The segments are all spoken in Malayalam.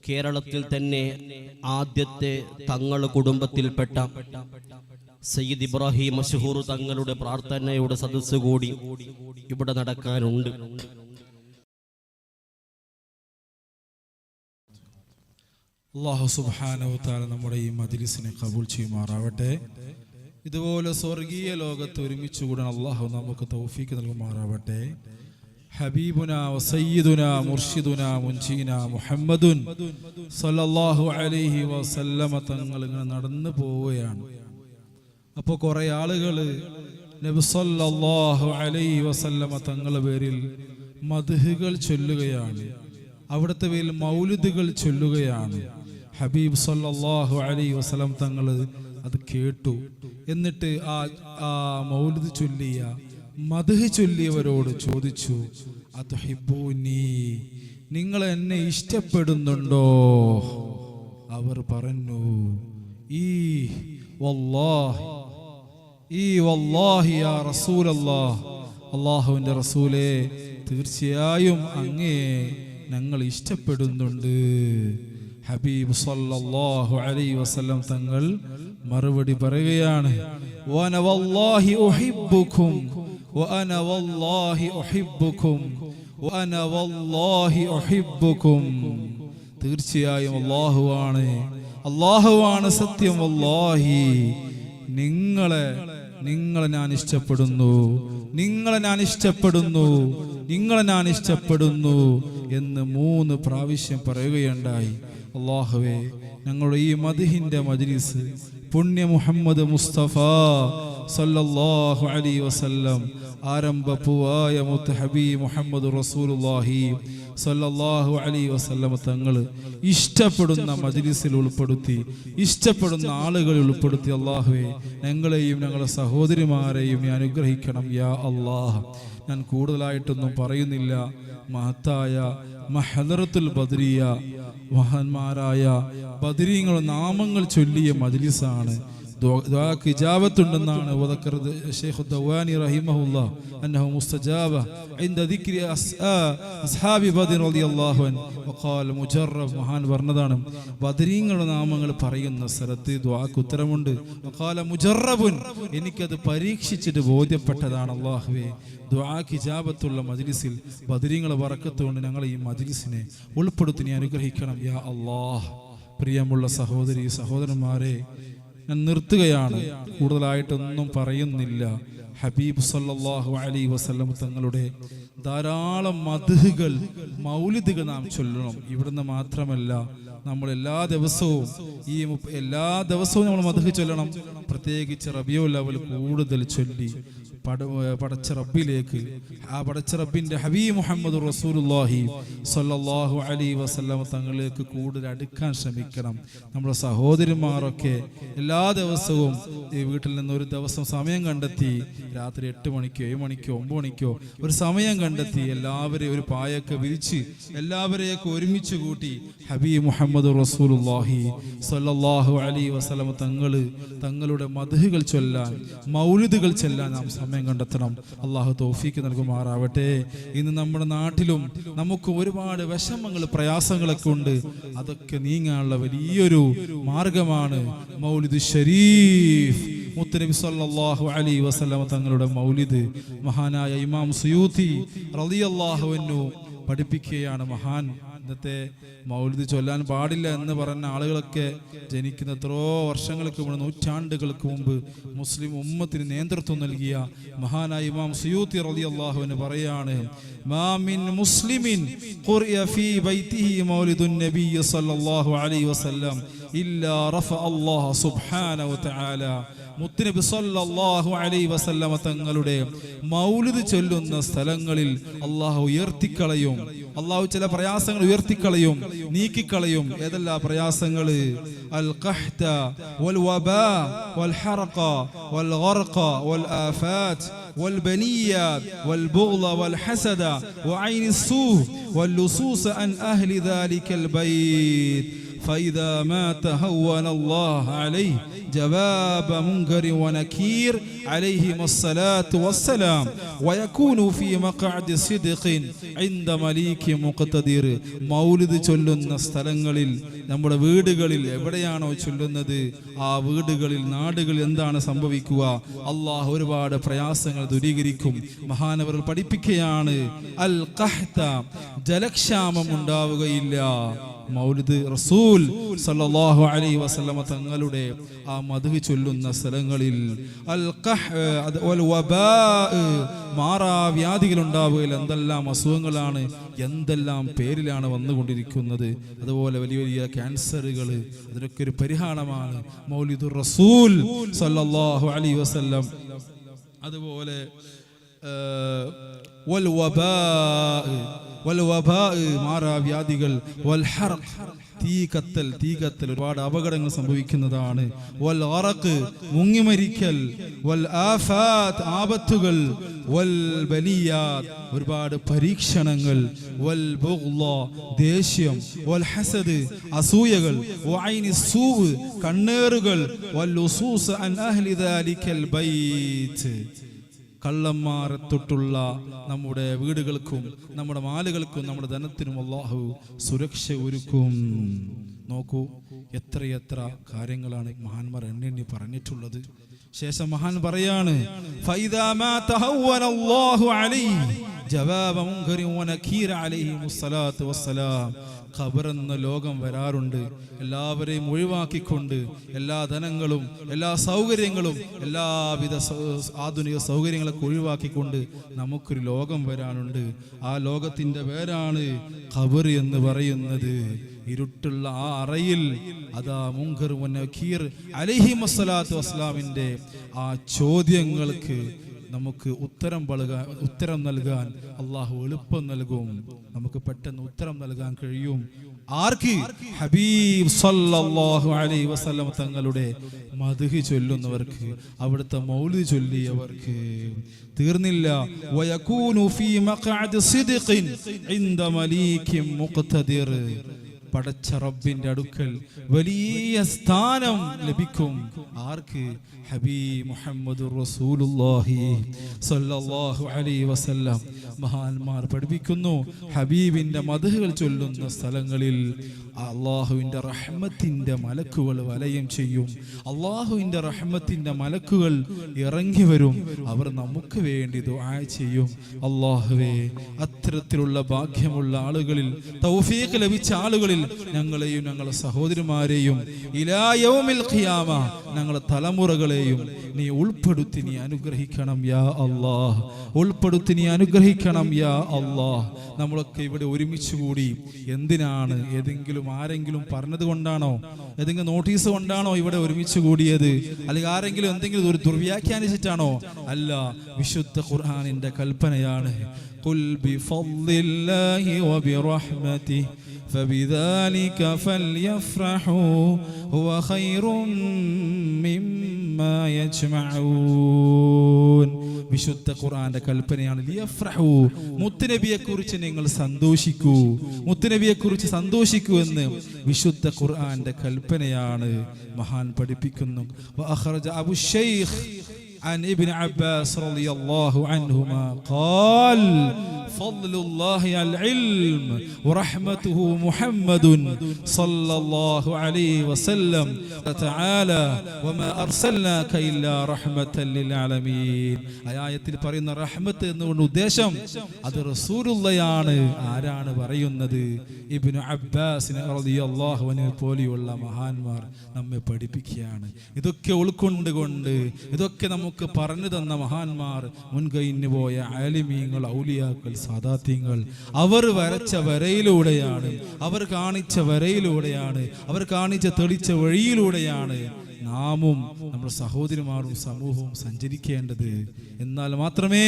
കേരളത്തിൽ തന്നെ ആദ്യത്തെ തങ്ങൾ കുടുംബത്തിൽപ്പെട്ട സയ്യിദ് ഇബ്രാഹിം മശ്ഹൂർ തങ്ങളുടെ പ്രാർത്ഥനയുടെ സദസ്സ് കൂടി ഇവിടെ നടക്കാനുണ്ട്. അല്ലാഹു സുബ്ഹാനഹു വ തആല നമ്മുടെ ഈ മജ്ലിസിനെ ഖബൂൽ ചെയ്യുമാറാവട്ടെ. ഇതുപോലെ സ്വർഗീയ ലോകത്ത് ഒരുമിച്ച് കൂടാൻ അല്ലാഹു നമുക്ക് തൗഫീഖ് നൽകുമാറാവട്ടെ. ഹബീബുനാ വസയ്യിദുനാ മുർഷിദുനാ മുൻജീനാ മുഹമ്മദുൻ സല്ലല്ലാഹു അലൈഹി വസല്ലമ തങ്ങൾ ഇങ്ങനെ നടന്നു പോവുകയാണ്. അപ്പോൾ കുറേ ആളുകൾ നബി സല്ലല്ലാഹു അലൈഹി വസല്ലമ തങ്ങളുടെ പേരിൽ മദ്ഹുകൾ ചൊല്ലുകയാണ്, അവിടുത്തെ പേരിൽ മൗലിദുകൾ ചൊല്ലുകയാണ്. ഹബീബ് സല്ലല്ലാഹു അലൈഹി വസല്ലം തങ്ങൾ അത് കേട്ടു. എന്നിട്ട് ആ മൗലിദ് ചൊല്ലിയ മദ്ഹ് ചൊല്ലിയവരോട് ചോദിച്ചു, അതുഹിബ്ബൂനി, നിങ്ങൾ എന്നെ ഇഷ്ടപ്പെടുന്നുണ്ടോ? അവർ പറഞ്ഞു, വല്ലാഹി യാ റസൂലല്ലാഹ്, അല്ലാഹുവിൻ്റെ റസൂലേ, തീർച്ചയായും അങ്ങേ ഞങ്ങൾ ഇഷ്ടപ്പെടുന്നുണ്ട്. ഹബീബ് സല്ലല്ലാഹു അലൈഹി വസല്ലം തങ്ങൾ മറുപടി പറയുകയാണ്, വഅന വല്ലാഹി ഉഹിബ്ബുക്കും വഅന വല്ലാഹി ഉഹിബ്ബുക്കും വഅന വല്ലാഹി ഉഹിബ്ബുക്കും. തീർച്ചയായും അല്ലാഹുവാണ് സത്യം. വല്ലാഹി, നിങ്ങളെ ഞാൻ ഇഷ്ടപ്പെടുന്നു, നിങ്ങളെ ഞാൻ ഇഷ്ടപ്പെടുന്നു എന്ന് 3 പ്രാവശ്യം പറയുകയുണ്ടായി. അല്ലാഹുവേ, ഞങ്ങളുടെ ഈ മദ്ഹിന്റെ മജ്ലിസ് പുണ്യ മുഹമ്മദ് മുസ്തഫ സല്ലല്ലാഹു അലൈഹി വസല്ലം ആരംഭപ്പൂവായ മുത്ത് ഹബീബ് മുഹമ്മദ് റസൂലുള്ളാഹി സല്ലല്ലാഹു അലൈഹി വസല്ലം തങ്ങൾ ഇഷ്ടപ്പെടുന്ന മജ്ലിസിൽ ഉൾപ്പെടുത്തി, ഇഷ്ടപ്പെടുന്ന ആളുകളിൽ ഉൾപ്പെടുത്തി അല്ലാഹുവേ, ഞങ്ങളെയും ഞങ്ങളുടെ സഹോദരിമാരെയും നീ അനുഗ്രഹിക്കണം യാ അല്ലാഹ്. ഞാൻ കൂടുതലായിട്ടൊന്നും പറയുന്നില്ല. മഹത്തായ മഹദറത്തുൽ ബദ്രിയ, മഹാന്മാരായ ബദ്രീങ്ങളുടെ നാമങ്ങൾ ചൊല്ലിയ മജ്ലിസാണ്. ദുആക്ക് ഇജാബത്തുണ്ടെന്നാണ് ശൈഖ് ദവാനി റഹിമഹുല്ലാഹ് അന്നഹു മുസ്തജാബ ഇൻദ ദിക്രി അസ്ഹാബി ബദർ റളിയല്ലാഹു അൻഹു വഖാല മുജറബ്. മഹാൻ പറഞ്ഞതാണ്, ബദരീങ്ങളുടെ നാമങ്ങൾ പറയുന്ന സ്ഥലത്ത് ദുആക്ക് ഉത്തരമുണ്ട്. വഖാല മുജറബുൻ, എനിക്കത് പരീക്ഷിച്ചിട്ട് ബോധ്യപ്പെട്ടതാണ്. അല്ലാഹുവേ, ദുആക്ക് ഇജാബത്തുള്ള മജ്ലിസിൽ ബദരീങ്ങളുടെ ബറക്കത്ത് കൊണ്ട് ഞങ്ങൾ ഈ മജ്ലിസിനെ ഉൾപ്പെടുത്തി നീ അനുഗ്രഹിക്കണം യാ അല്ലാഹ്. പ്രിയമുള്ള സഹോദരി സഹോദരന്മാരെ, ഞാൻ നിർത്തുകയാണ്, കൂടുതലായിട്ടൊന്നും പറയുന്നില്ല. ഹബീബ് സല്ലല്ലാഹു അലൈഹി വസല്ലം തങ്ങളുടെ ധാരാളം മദ്ഹുകൾ, മൗലിദുകൾ നാം ചൊല്ലണം. ഇവിടുന്ന് മാത്രമല്ല, നമ്മൾ എല്ലാ ദിവസവും നമ്മൾ മദ്ഹ് ചൊല്ലണം. പ്രത്യേകിച്ച് റബീഉൽ അവ്വൽ കൂടുതൽ ചൊല്ലി പടച്ച റബ്ബിലേക്ക്, ആ പടച്ച റബ്ബിന്റെ ഹബീബ് മുഹമ്മദ് റസൂലുള്ളാഹി സ്വല്ലല്ലാഹു അലൈഹി വസല്ലം തങ്ങളിലേക്ക് കൂടുതൽ അടുക്കാൻ ശ്രമിക്കണം. നമ്മുടെ സഹോദരിമാരൊക്കെ എല്ലാ ദിവസവും ഈ വീട്ടിൽ നിന്ന് ഒരു ദിവസം സമയം കണ്ടെത്തി, രാത്രി 8 മണിക്കോ 7 മണിക്കോ 9 മണിക്കോ ഒരു സമയം കണ്ടെത്തി എല്ലാവരെയും ഒരു പായൊക്കെ വിരിച്ച് എല്ലാവരെയൊക്കെ ഒരുമിച്ച് കൂട്ടി ഹബീബ് മുഹമ്മദ് റസൂലുള്ളാഹി സ്വല്ലല്ലാഹു അലൈഹി വസല്ലം തങ്ങളുടെ മദ്ഹുകൾ ചൊല്ലാൻ, മൗലിദുകൾ ചൊല്ലാൻ നാം സമയം കണ്ടെത്തണം. അല്ലാഹു തൗഫീഖ് നൽകുമാറാവട്ടെ. ഇന്ന് നമ്മുടെ നാട്ടിലും നമുക്ക് ഒരുപാട് വിഷമങ്ങൾ, പ്രയാസങ്ങളൊക്കെ ഉണ്ട്. അതൊക്കെ നീങ്ങാനുള്ള വലിയൊരു മാർഗമാണ് മൗലിദ് ഷരീഫ്. മുത്തനബി സല്ലല്ലാഹു അലൈഹി വസല്ലം തങ്ങളുടെ മൗലിദ് മഹാനായ ഇമാം സുയൂത്തി റളിയല്ലാഹു അൻഹു പഠിപ്പിക്കുകയാണ്. മഹാൻ ഇന്നത്തെ മൗലിദ് ചൊല്ലാൻ പാടില്ല എന്ന് പറഞ്ഞ ആളുകളൊക്കെ ജനിക്കുന്ന എത്രയോ വർഷങ്ങൾക്ക് മുമ്പ്, നൂറ്റാണ്ടുകൾക്ക് മുമ്പ് മുസ്ലിം ഉമ്മത്തിന് നേതൃത്വം നൽകിയ മഹാനായ ഇമാം സുയൂത്തി റളിയല്ലാഹു അൻഹു പറയാണ്, മാ മിൻ മുസ്ലിമിൻ ഖുറിയ ഫീ ബൈതിഹി മൗലിദുൻ നബി സല്ലല്ലാഹു അലൈഹി വസല്ലം ഇല്ലാ റഫഅ അല്ലാഹു സുബ്ഹാനഹു വ തആല. മുത്തുനബി സല്ലല്ലാഹു അലൈഹി വസല്ലം തങ്ങളുടെ മൗലിദ് ചൊല്ലുന്ന സ്ഥലങ്ങളിൽ അല്ലാഹു ഉയർത്തിക്കളയും. അല്ലാഹു ചില പ്രയാസങ്ങൾ ഉയർത്തിക്കളയും, നീക്കിക്കളയും. ഏതെല്ലാം പ്രയാസങ്ങൾ? അൽ ഖഹ്ത വൽ വബാ വൽ ഹറഖ വൽ ഗർഖ വൽ ആഫാത്ത് والبنيات والبغض والحسد وعين السوء واللصوص عن أهل ذلك البيت فإذا مات هون الله عليه جواب منكر ونكير عليهم الصلاة والسلام ويكون في مقعد صدق عند مليك مقتدر. മൗലിദ് ചൊല്ലുന്ന സ്ഥലങ്ങളിൽ, നമ്മുടെ വീടുകളിൽ എവിടെയാണോ ചൊല്ലുന്നത് ആ വീടുകളിൽ, നാടുകളിൽ എന്താണ് സംഭവിക്കുക? അള്ളാഹു ഒരുപാട് പ്രയാസങ്ങൾ ദൂരീകരിക്കും. മഹാനവർ പഠിപ്പിക്കുകയാണ്, അൽ ഖഹ്ത, ജലക്ഷാമം ഉണ്ടാവുകയില്ല. മൗലിദ് റസൂൽ സല്ലല്ലാഹു അലൈഹി വസല്ലമ തങ്ങളുടെ ആ മദ്ഹ് ചൊല്ലുന്ന സ്ഥലങ്ങളിൽ അൽ ഖഹ് വൽ വബാ, മാറാവ്യാധികൾ ഉണ്ടാവുകയില്ല. എന്തെല്ലാം അസുഖങ്ങളാണ്, എന്തെല്ലാം പേരിലാണ് വന്നുകൊണ്ടിരിക്കുന്നത്. അതുപോലെ വലിയ വലിയ ക്യാൻസറുകൾ, അതിനൊക്കെ ഒരു പരിഹാരമാണ് മൗലിദുർ റസൂൽ സല്ലല്ലാഹു അലൈഹി വസല്ലം. അതുപോലെ വൽ വബാ, മാറാവ്യാധികൾ, വൽ ഹർഖ്, തീ കത്തൽ ഒരുപാട് അപകടങ്ങൾ സംഭവിക്കുന്നതാണ്. വൽ ഗറഖ്, മുങ്ങിമരിക്കൽ, വൽ ആഫാത്ത്, ആപത്തുകൾ, വൽ ബലിയാത്ത്, ഒരുപാട് പരീക്ഷണങ്ങൾ, വൽ ബുഗ്ള, ദേഷ്യം, വൽ ഹസദ്, അസൂയകൾ, വഐനി സൂ, കണ്ണേറുകൾ, വൽ ഉസൂസ് അൻ അഹ്ലി ദാലിക്കൽ ബൈത്ത്, കള്ളന്മാരെ തൊട്ടുള്ള നമ്മുടെ വീടുകൾക്കും നമ്മുടെ മാലുകൾക്കും നമ്മുടെ ധനത്തിനും അല്ലാഹു സുരക്ഷ ഒരുക്കും. നോക്കൂ, എത്രയെത്ര കാര്യങ്ങളാണ് മഹാന്മാർ എണ്ണി പറഞ്ഞിട്ടുള്ളത്. ശേഷം മഹാൻ പറയാണ്, ഫൈദാ മാത ഹവ്വനല്ലാഹു അലൈഹി ജവാബ മുൻകരി വനകീർ അലൈഹിമുസ്സലാത്തു വസ്സലാം. ഖബർ എന്ന ലോകം വരാറുണ്ട്. എല്ലാവരെയും ഒഴിവാക്കിക്കൊണ്ട്, എല്ലാ ധനങ്ങളും എല്ലാ സൗകര്യങ്ങളും എല്ലാവിധ ആധുനിക സൗകര്യങ്ങളൊക്കെ ഒഴിവാക്കിക്കൊണ്ട് നമുക്കൊരു ലോകം വരാനുണ്ട്. ആ ലോകത്തിന്റെ പേരാണ് ഖബർ എന്ന് പറയുന്നത്. ഇരുട്ടുള്ള ആ അറയിൽ അതാ മുൻകർ വനകീർ അലൈഹിമുസ്സലാത്തു വസ്സലാമിന്റെ ആ ചോദ്യങ്ങൾക്ക് നമുക്ക് ഉത്തരം നൽകാൻ അള്ളാഹു എളുപ്പം നൽകും. നമുക്ക് പെട്ടെന്ന് ഉത്തരം നൽകാൻ കഴിയും. ആർക്ക്? ഹബീബ് സല്ലല്ലാഹു അലൈഹി വസല്ലം തങ്ങളുടെ മദ്ഹ് ചൊല്ലുന്നവർക്ക്, അവിടുത്തെ മൗലിദ് ചൊല്ലിയവർക്ക്. തീർന്നില്ല, വയകൂനു ഫീ മഖഅദി സിദ്ഖിൻ ഇൻദ മലീകിൻ മുഖ്തദിർ. പടച്ച റബ്ബിന്റെ അടുക്കൽ വലിയ സ്ഥാനം ലഭിക്കും. ആർക്ക്? ഹബീബ് മുഹമ്മദുർ റസൂലുള്ളാഹി സ്വല്ലല്ലാഹു അലൈഹി വസല്ലം. മഹാന്മാർ പഠിപ്പിക്കുന്നു, ഹബീബിന്റെ മദ്ഹുകൾ ചൊല്ലുന്ന സ്ഥലങ്ങളിൽ അള്ളാഹുവിന്റെ റഹ്മത്തിന്റെ മലക്കുകൾ വലയം ചെയ്യും. അള്ളാഹുവിന്റെ റഹ്മത്തിന്റെ മലക്കുകൾ ഇറങ്ങി വരും. അവർ നമുക്ക് വേണ്ടി ദുആ ചെയ്യും. അള്ളാഹുവേ, അത്തരത്തിലുള്ള ഭാഗ്യമുള്ള ആളുകളിൽ, തൗഫീഖ് ലഭിച്ച ആളുകളിൽ ഞങ്ങളെയും ഞങ്ങളുടെ സഹോദരിമാരെയും ഇലാ യൗമിൽ ഖിയാമ ഞങ്ങളുടെ തലമുറകളെയും നീ ഉൾപ്പെടുത്തി നീ അനുഗ്രഹിക്കണം യാ അല്ലാഹ്. ഉൾപ്പെടുത്തി നീ അനുഗ്രഹിക്കണം യാ അല്ലാഹ്. നമ്മളൊക്കെ ഇവിടെ ഒരുമിച്ച് കൂടി എന്തിനാണ്? ആരെങ്കിലും പറഞ്ഞത് കൊണ്ടാണോ? ഏതെങ്കിലും നോട്ടീസ് കൊണ്ടാണോ ഇവിടെ ഒരുമിച്ച് കൂടിയത്? അല്ലെങ്കിൽ ആരെങ്കിലും എന്തെങ്കിലും ഒരു ദുർവ്യാഖ്യാനിച്ചിട്ടാണോ? അല്ല, വിശുദ്ധ ഖുർആനിന്റെ കൽപ്പനയാണ്. ഖുൽ ബിഫദ്ലില്ലാഹി വബിറഹ്മതിഹി ഫബിദാലിക ഫൽയഫ്റഹൂ ഹുവ ഖൈറും മിമ്മാ യജ്മഊൻ. വിശുദ്ധ ഖുർആന്റെ കൽപ്പനയാണ് ലിയഫ്റഹൂ, മുത്തുനബിയെ കുറിച്ച് നിങ്ങൾ സന്തോഷിക്കൂ, മുത്തുനബിയെ കുറിച്ച് സന്തോഷിക്കൂ എന്ന് വിശുദ്ധ ഖുർആന്റെ കൽപ്പനയാണ്. മഹാൻ പഠിപ്പിക്കുന്നു, വഅഖറജ അബു ശൈഖ് عن ابن عباس رضي الله عنهما قال فضل الله العلم ورحمته محمد صلى الله عليه وسلم تعالى وما أرسلناك إلا رحمة للعالمين. ആയത്തിൽ പറയുന്ന റഹ്മത്ത് എന്നുകൊണ്ട് ഉദ്ദേശം അത് റസൂലുള്ളയാണ്. ആരാണ് പറയുന്നത്? ഇബ്നു അബ്ബാസ് റളിയല്ലാഹു അൻഹു പോലെയുള്ള മഹാന്മാർ നമ്മെ പഠിപ്പിക്കുകയാണ്. ഇതൊക്കെ ഉൾക്കൊണ്ടുകൊണ്ട്, ഇതൊക്കെ നമുക്ക് പറഞ്ഞു തന്ന മഹാന്മാർ, മുൻകഴിഞ്ഞു പോയ ആലിമീങ്ങൾ, ഔലിയാക്കൾ, സാദാത്യങ്ങൾ, അവർ വരച്ച വരയിലൂടെയാണ്, അവർ കാണിച്ച വരയിലൂടെയാണ്, അവർ കാണിച്ച തെളിച്ച വഴിയിലൂടെയാണ് നാമും നമ്മുടെ സഹോദരിമാരും സമൂഹവും സഞ്ചരിക്കേണ്ടത്. എന്നാൽ മാത്രമേ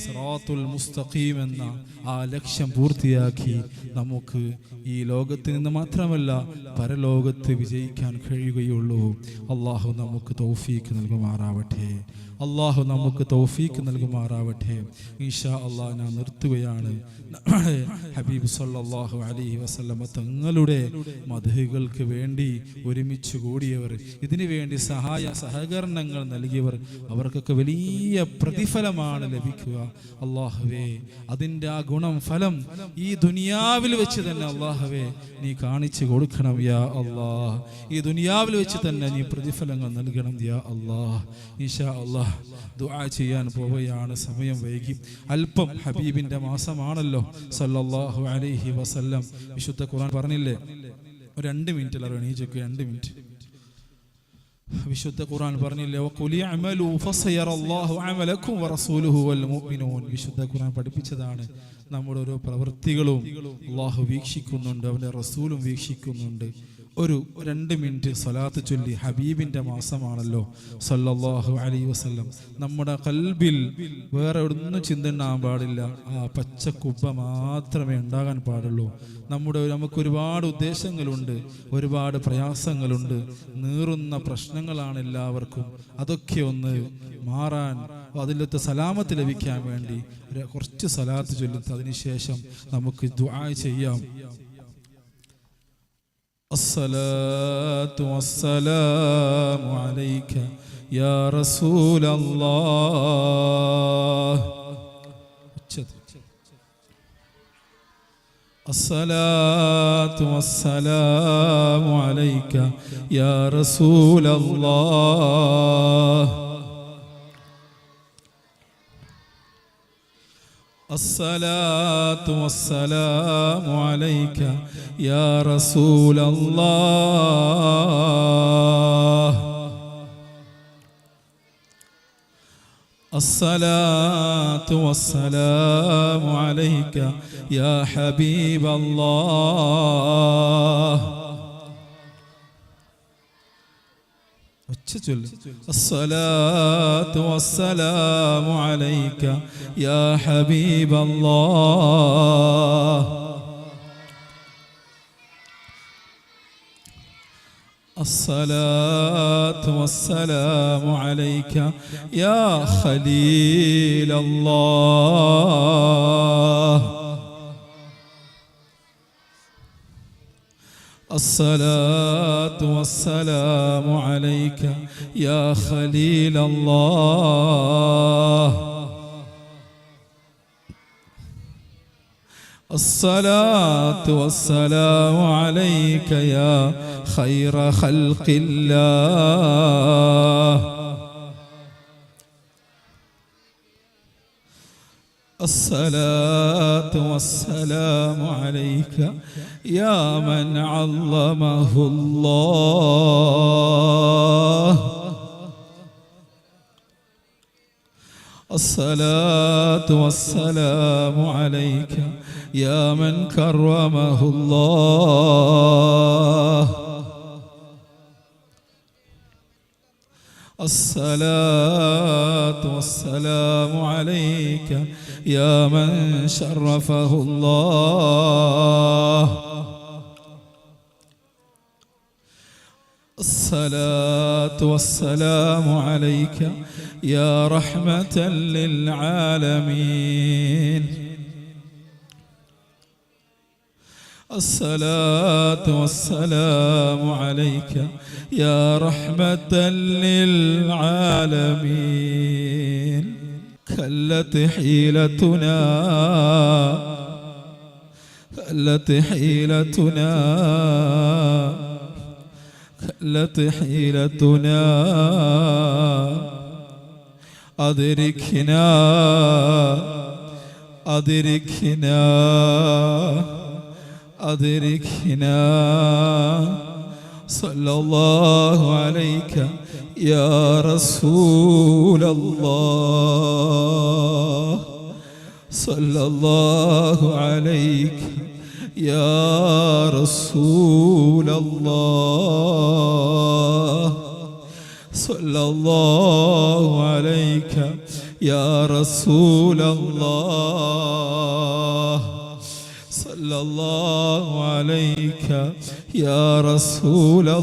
സിറാത്തുൽ മുസ്തഖീം എന്ന ആ ലക്ഷ്യം പൂർത്തിയാക്കി നമുക്ക് ഈ ലോകത്ത് നിന്ന് മാത്രമല്ല പരലോകത്ത് വിജയിക്കാൻ കഴിയുകയുള്ളൂ. അള്ളാഹു നമുക്ക് തൗഫീക്ക് നൽകുമാറാവട്ടെ. അള്ളാഹു നമുക്ക് തൗഫീക്ക് നൽകുമാറാവട്ടെ. ഇൻഷാ അള്ളാഹ് ഞാൻ നിർത്തുകയാണ്. ഹബീബ് സല്ലല്ലാഹു അലൈഹി വസല്ലമ തങ്ങളുടെ മദ്ഹുകൾക്ക് വേണ്ടി ഒരുമിച്ച് കൂടിയവർ, ഇതിനു വേണ്ടി സഹകരണങ്ങൾ നൽകിയവർ, അവർക്കൊക്കെ വലിയ പ്രതിഫലമാണ് ലഭിക്കുക. അള്ളാഹുവേ, അതിൻ്റെ ആ ഗുണം ഫലം ഈ ദുനിയാവിൽ വെച്ച് തന്നെ അള്ളാഹുവേ നീ കാണിച്ചു കൊടുക്കണം യാ അള്ളാഹ്. ഈ ദുനിയാവിൽ വെച്ച് തന്നെ നീ പ്രതിഫലങ്ങൾ നൽകണം യാ അള്ളാഹ്. ഇൻഷാ അള്ളാഹ് ദുആ ചെയ്യാൻ പോവുകയാണ്. സമയം വൈകി അല്പം. ഹബീബിന്റെ മാസമാണല്ലോ സല്ലല്ലാഹു അലൈഹി വസല്ലം. വിശുദ്ധ ഖുർആൻ പറഞ്ഞില്ലേ, 2 മിനിറ്റ് എണീച്ചൊക്കെ 2 മിനിറ്റ്. വിശുദ്ധ ഖുർആൻ പറഞ്ഞില്ലേ, വഖുൽ ഇഅമലു ഫസയറല്ലാഹു അമലക്കും വറസൂലുഹു വൽ മുഅ്മിനൂൻ. വിശുദ്ധ ഖുർആൻ പഠിപ്പിച്ചതാണ്. നമ്മുടെ ഓരോ പ്രവൃത്തികളും അല്ലാഹു വീക്ഷിക്കുന്നുണ്ട്, അവന്റെ റസൂലും വീക്ഷിക്കുന്നുണ്ട്. ഒരു 2 മിനിറ്റ് സ്വലാത്ത് ചൊല്ലി, ഹബീബിന്റെ മാസമാണല്ലോ സല്ലല്ലാഹു അലൈഹി വസല്ലം. നമ്മുടെ ഖൽബിൽ വേറെ ഒന്നും ചിന്ത ഉണ്ടാകാൻ പാടില്ല. ആ പച്ച കുബ്ബ മാത്രമേ ഉണ്ടാകാൻ പാടുള്ളൂ. നമുക്ക് ഒരുപാട് ഉദ്ദേശങ്ങളുണ്ട്, ഒരുപാട് പ്രയാസങ്ങളുണ്ട്, നീറുന്ന പ്രശ്നങ്ങളാണ് എല്ലാവർക്കും. അതൊക്കെ ഒന്ന് മാറാൻ, അതിലത്തെ സലാമത്ത് ലഭിക്കാൻ വേണ്ടി കുറച്ച് സ്വലാത്ത് ചൊല്ലുന്നത്, അതിനുശേഷം നമുക്ക് ദുആ ചെയ്യാം. അസ്സലാത്തു വസ്സലാമു അലൈക യാ റസൂലല്ലാഹ്. അസ്സലാത്തു വസ്സലാമു അലൈക യാ റസൂലല്ലാഹ്. അസ്സലാത്തു വസ്സലാമു അലൈക യാ റസൂലല്ലാഹ്. അസ്സലാത്തു വസ്സലാമു അലൈക യാ ഹബീബല്ലാഹ്. الصلاة والسلام عليك يا حبيب الله. الصلاة والسلام عليك يا خليل الله. الصلاة والسلام عليك يا خليل الله. الصلاة والسلام عليك يا خير خلق الله. الصلاة والسلام عليك يا من علمه الله. الصلاة والسلام عليك يا من كرمه الله. الصلاة والسلام عليك يا من شرفه الله. الصلاة والسلام عليك يا رحمة للعالمين. الصلاة والسلام عليك يا رحمة للعالمين. كلت حيلتنا كلت حيلتنا كلت حيلتنا أدركنا أدركنا أدركنا. صلى الله عليك يا رسول الله. صلى الله عليك يا رسول الله. സല്ലല്ലാഹു അലൈക യാ റസൂലല്ലാഹ് സല്ലല്ലാഹു അലൈക യാ റസൂലല്ലാഹ്